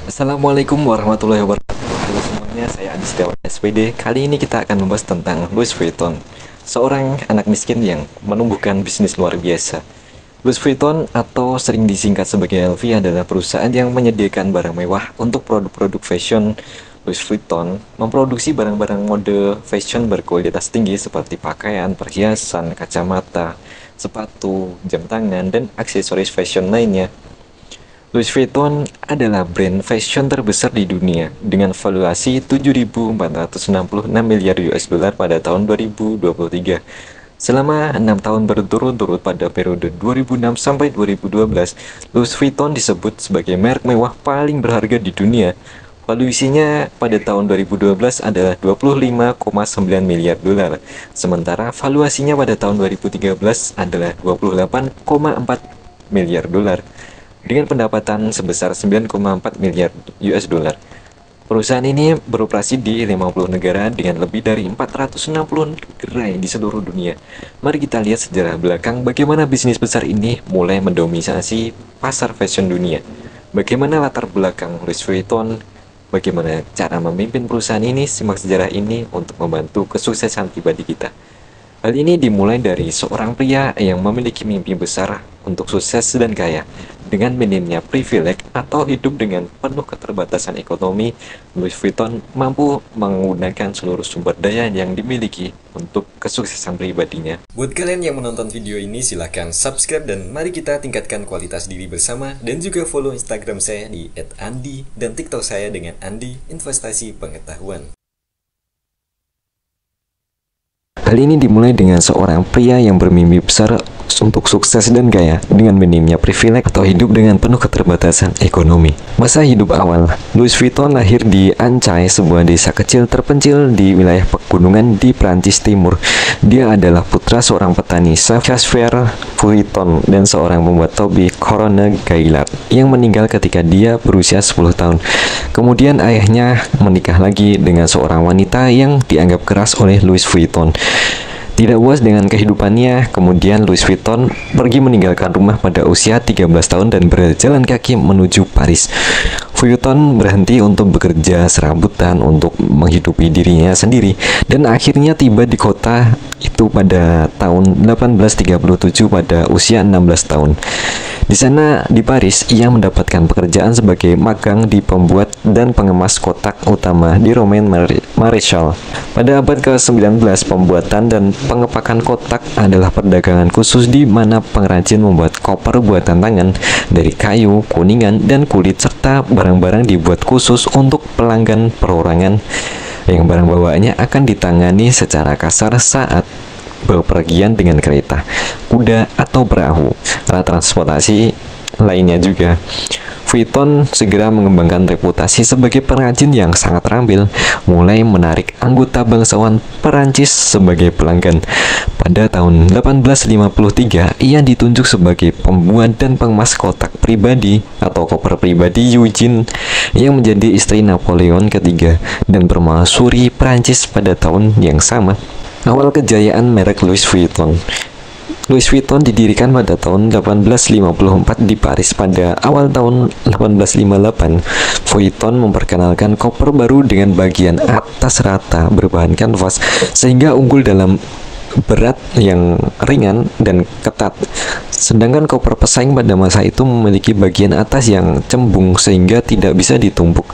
Assalamualaikum warahmatullahi wabarakatuh. Halo semuanya, saya Adi Setiawan SPD. Kali ini kita akan membahas tentang Louis Vuitton, seorang anak miskin yang menumbuhkan bisnis luar biasa. Louis Vuitton atau sering disingkat sebagai LV adalah perusahaan yang menyediakan barang mewah untuk produk-produk fashion. Louis Vuitton memproduksi barang-barang mode fashion berkualitas tinggi seperti pakaian, perhiasan, kacamata, sepatu, jam tangan, dan aksesoris fashion lainnya. Louis Vuitton adalah brand fashion terbesar di dunia dengan valuasi 7.466 miliar US dollar pada tahun 2023. Selama 6 tahun berturut-turut pada periode 2006 sampai 2012, Louis Vuitton disebut sebagai merek mewah paling berharga di dunia. Valuasinya pada tahun 2012 adalah 25,9 miliar dolar, sementara valuasinya pada tahun 2013 adalah 28,4 miliar dolar dengan pendapatan sebesar 9,4 miliar US dollar. Perusahaan ini beroperasi di 50 negara dengan lebih dari 460 gerai di seluruh dunia. Mari kita lihat sejarah belakang bagaimana bisnis besar ini mulai mendominasi pasar fashion dunia. Bagaimana latar belakang Louis Vuitton, bagaimana cara memimpin perusahaan ini, simak sejarah ini untuk membantu kesuksesan pribadi kita. Hal ini dimulai dari seorang pria yang memiliki mimpi besar untuk sukses dan kaya. Dengan minimnya privilege atau hidup dengan penuh keterbatasan ekonomi, Louis Vuitton mampu menggunakan seluruh sumber daya yang dimiliki untuk kesuksesan pribadinya. Buat kalian yang menonton video ini, silahkan subscribe dan mari kita tingkatkan kualitas diri bersama, dan juga follow Instagram saya di @andi dan TikTok saya dengan Andi Investasi Pengetahuan. Hal ini dimulai dengan seorang pria yang bermimpi besar untuk sukses dan kaya dengan minimnya privilege atau hidup dengan penuh keterbatasan ekonomi. Masa hidup awal, Louis Vuitton lahir di Ancay, sebuah desa kecil terpencil di wilayah pegunungan di Prancis Timur. Dia adalah putra seorang petani Xavier Vuitton dan seorang pembuat topi Corona Gaillard yang meninggal ketika dia berusia 10 tahun. Kemudian ayahnya menikah lagi dengan seorang wanita yang dianggap keras oleh Louis Vuitton. Tidak puas dengan kehidupannya, kemudian Louis Vuitton pergi meninggalkan rumah pada usia 13 tahun dan berjalan kaki menuju Paris. Vuitton berhenti untuk bekerja serabutan untuk menghidupi dirinya sendiri dan akhirnya tiba di kota itu pada tahun 1837 pada usia 16 tahun. Di sana, di Paris, ia mendapatkan pekerjaan sebagai magang di pembuat dan pengemas kotak utama di Romain Maréchal. Pada abad ke-19, pembuatan dan pengepakan kotak adalah perdagangan khusus di mana pengrajin membuat koper buatan tangan dari kayu, kuningan, dan kulit serta barang-barang dibuat khusus untuk pelanggan perorangan yang barang bawaannya akan ditangani secara kasar saat bepergian dengan kereta, kuda, atau perahu, alat transportasi lainnya juga. Vuitton segera mengembangkan reputasi sebagai pengrajin yang sangat terampil, mulai menarik anggota bangsawan Perancis sebagai pelanggan. Pada tahun 1853, ia ditunjuk sebagai pembuat dan pengemas kotak pribadi atau koper pribadi Eugene yang menjadi istri Napoleon III dan permaisuri Perancis pada tahun yang sama. Awal kejayaan merek Louis Vuitton. Louis Vuitton didirikan pada tahun 1854 di Paris. Pada awal tahun 1858, Vuitton memperkenalkan koper baru dengan bagian atas rata berbahan kanvas sehingga unggul dalam berat yang ringan dan ketat. Sedangkan koper pesaing pada masa itu memiliki bagian atas yang cembung sehingga tidak bisa ditumpuk.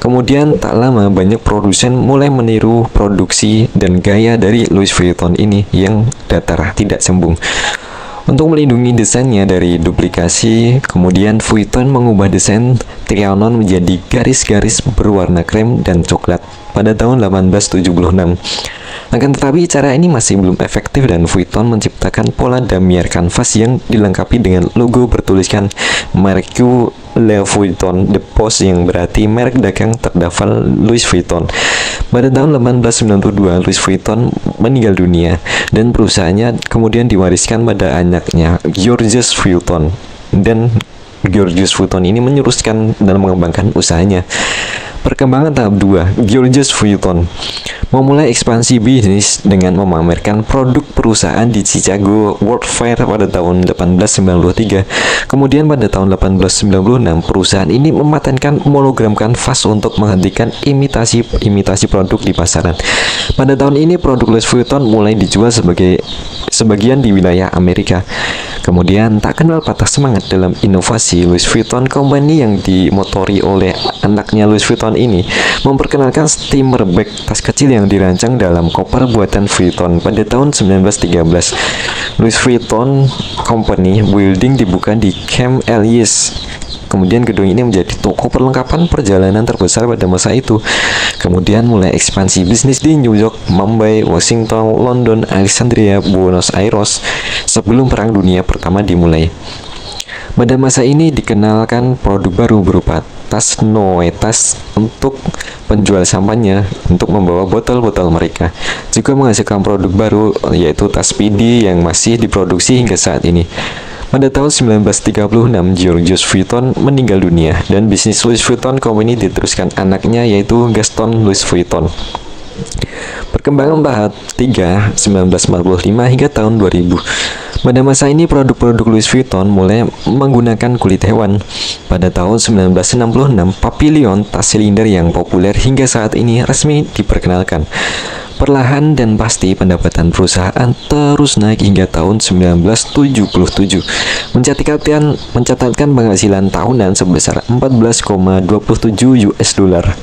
Kemudian tak lama banyak produsen mulai meniru produksi dan gaya dari Louis Vuitton ini yang datar, tidak cembung. Untuk melindungi desainnya dari duplikasi, kemudian Vuitton mengubah desain Trianon menjadi garis-garis berwarna krem dan coklat pada tahun 1876. Akan tetapi cara ini masih belum efektif dan Vuitton menciptakan pola damier kanvas yang dilengkapi dengan logo bertuliskan Marque Le Vuitton de Poste yang berarti merek dagang terdaftar Louis Vuitton. Pada tahun 1892, Louis Vuitton meninggal dunia dan perusahaannya kemudian diwariskan pada anaknya Georges Vuitton, dan Georges Vuitton ini meneruskan dan mengembangkan usahanya. Perkembangan tahap 2, Georges Vuitton memulai ekspansi bisnis dengan memamerkan produk perusahaan di Chicago World Fair pada tahun 1893. Kemudian pada tahun 1896, perusahaan ini mematenkan monogram kanvas untuk menghentikan imitasi produk di pasaran. Pada tahun ini, produk Louis Vuitton mulai dijual sebagian di wilayah Amerika. Kemudian tak kenal patah semangat dalam inovasi, Louis Vuitton Company yang dimotori oleh anaknya Louis Vuitton ini memperkenalkan steamer bag tas kecil yang dirancang dalam koper buatan Vuitton pada tahun 1913. Louis Vuitton Company Building dibuka di Camp Elias. Kemudian gedung ini menjadi toko perlengkapan perjalanan terbesar pada masa itu. Kemudian mulai ekspansi bisnis di New York, Mumbai, Washington, London, Alexandria, Buenos Aires sebelum Perang Dunia Pertama dimulai. Pada masa ini dikenalkan produk baru berupa tas Noetas untuk penjual sampannya untuk membawa botol-botol mereka. Juga menghasilkan produk baru yaitu tas Speedy yang masih diproduksi hingga saat ini. Pada tahun 1936, Georges Vuitton meninggal dunia dan bisnis Louis Vuitton Company diteruskan anaknya yaitu Gaston Louis Vuitton. Perkembangan tahap 3, 1945 hingga tahun 2000. Pada masa ini produk-produk Louis Vuitton mulai menggunakan kulit hewan. Pada tahun 1966, Papillon, tas silinder yang populer hingga saat ini resmi diperkenalkan. Perlahan dan pasti pendapatan perusahaan terus naik hingga tahun 1977, mencatatkan penghasilan tahunan sebesar 14,27 US dollar.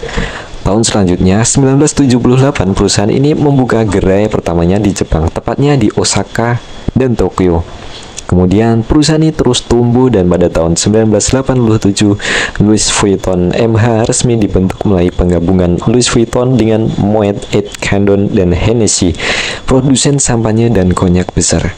Tahun selanjutnya, 1978, perusahaan ini membuka gerai pertamanya di Jepang, tepatnya di Osaka dan Tokyo. Kemudian perusahaan ini terus tumbuh dan pada tahun 1987 Louis Vuitton MH resmi dibentuk melalui penggabungan Louis Vuitton dengan Moet et Chandon dan Hennessy, produsen sampanye dan konyak besar.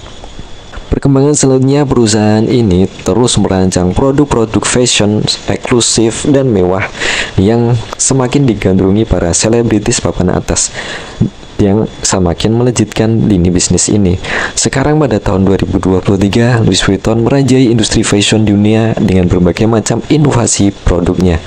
Perkembangan selanjutnya, perusahaan ini terus merancang produk-produk fashion eksklusif dan mewah yang semakin digandrungi para selebritis papan atas yang semakin melejitkan lini bisnis ini. Sekarang pada tahun 2023, Louis Vuitton merajai industri fashion dunia dengan berbagai macam inovasi produknya.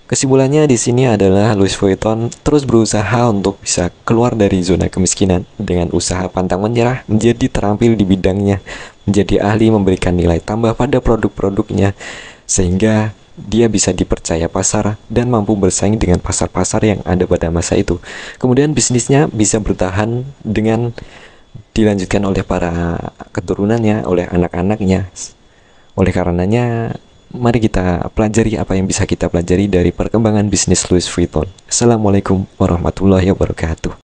Kesimpulannya di sini adalah Louis Vuitton terus berusaha untuk bisa keluar dari zona kemiskinan dengan usaha pantang menyerah, menjadi terampil di bidangnya, menjadi ahli memberikan nilai tambah pada produk-produknya sehingga dia bisa dipercaya pasar dan mampu bersaing dengan pasar-pasar yang ada pada masa itu. Kemudian bisnisnya bisa bertahan dengan dilanjutkan oleh para keturunannya, oleh anak-anaknya. Oleh karenanya, mari kita pelajari apa yang bisa kita pelajari dari perkembangan bisnis Louis Vuitton. Assalamualaikum warahmatullahi wabarakatuh.